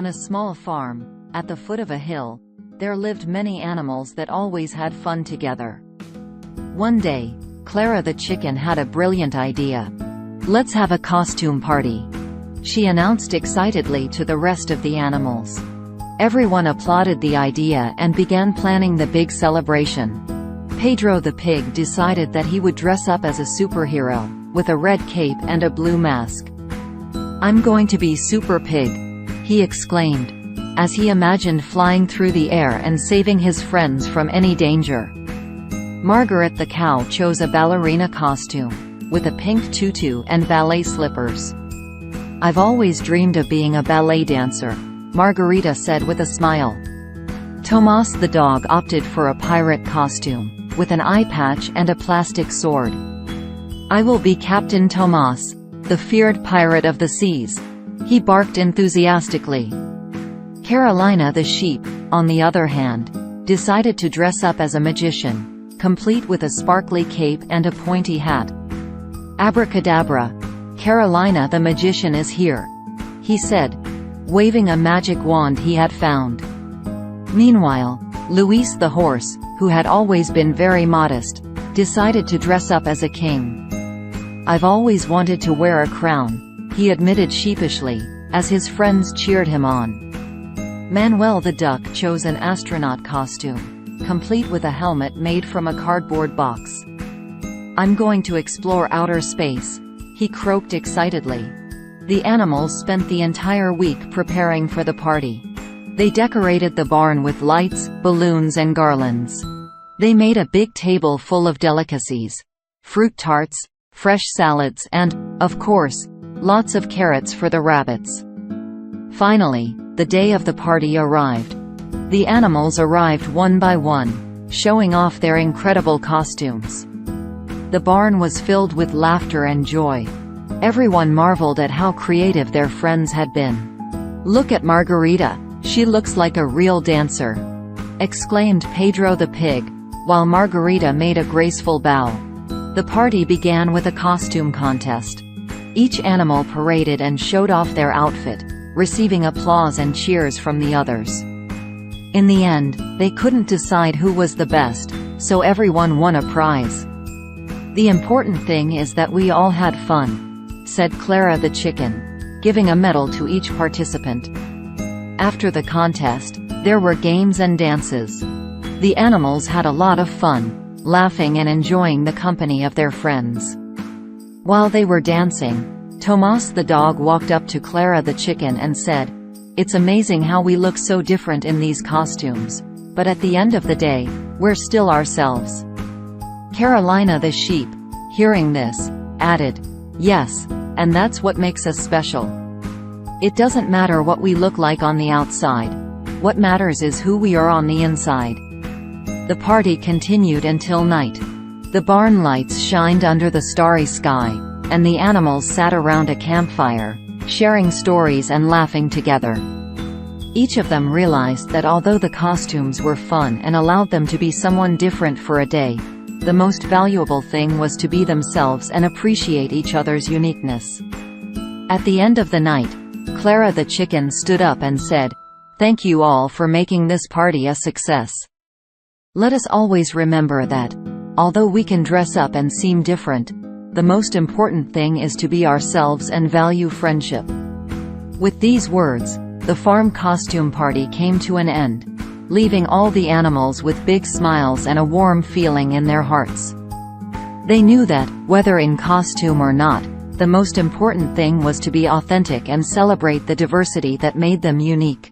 On a small farm, at the foot of a hill, there lived many animals that always had fun together. One day, Clara the chicken had a brilliant idea. "Let's have a costume party," she announced excitedly to the rest of the animals. Everyone applauded the idea and began planning the big celebration. Pedro the pig decided that he would dress up as a superhero, with a red cape and a blue mask. "I'm going to be Super Pig," he exclaimed, as he imagined flying through the air and saving his friends from any danger. Margarita the cow chose a ballerina costume, with a pink tutu and ballet slippers. "I've always dreamed of being a ballet dancer," Margarita said with a smile. Tomas the dog opted for a pirate costume, with an eye patch and a plastic sword. "I will be Captain Tomas, the feared pirate of the seas," he barked enthusiastically. Carolina the sheep, on the other hand, decided to dress up as a magician, complete with a sparkly cape and a pointy hat. "Abracadabra, Carolina the magician is here," he said, waving a magic wand he had found. Meanwhile, Luis the horse, who had always been very modest, decided to dress up as a king. "I've always wanted to wear a crown," he admitted sheepishly, as his friends cheered him on. Manuel the duck chose an astronaut costume, complete with a helmet made from a cardboard box. "I'm going to explore outer space," he croaked excitedly. The animals spent the entire week preparing for the party. They decorated the barn with lights, balloons and garlands. They made a big table full of delicacies: fruit tarts, fresh salads and, of course, lots of carrots for the rabbits. Finally, the day of the party arrived. The animals arrived one by one, showing off their incredible costumes. The barn was filled with laughter and joy. Everyone marveled at how creative their friends had been. "Look at Margarita, she looks like a real dancer," exclaimed Pedro the pig, while Margarita made a graceful bow. The party began with a costume contest. Each animal paraded and showed off their outfit, receiving applause and cheers from the others. In the end, they couldn't decide who was the best, so everyone won a prize. "The important thing is that we all had fun," said Clara the chicken, giving a medal to each participant. After the contest, there were games and dances. The animals had a lot of fun, laughing and enjoying the company of their friends. While they were dancing, Tomas the dog walked up to Clara the chicken and said, "It's amazing how we look so different in these costumes, but at the end of the day, we're still ourselves." Carolina the sheep, hearing this, added, "Yes, and that's what makes us special. It doesn't matter what we look like on the outside. What matters is who we are on the inside." The party continued until night. The barn lights shined under the starry sky, and the animals sat around a campfire, sharing stories and laughing together. Each of them realized that although the costumes were fun and allowed them to be someone different for a day, the most valuable thing was to be themselves and appreciate each other's uniqueness. At the end of the night, Clara the chicken stood up and said, "Thank you all for making this party a success. Let us always remember that, although we can dress up and seem different, the most important thing is to be ourselves and value friendship." With these words, the farm costume party came to an end, leaving all the animals with big smiles and a warm feeling in their hearts. They knew that, whether in costume or not, the most important thing was to be authentic and celebrate the diversity that made them unique.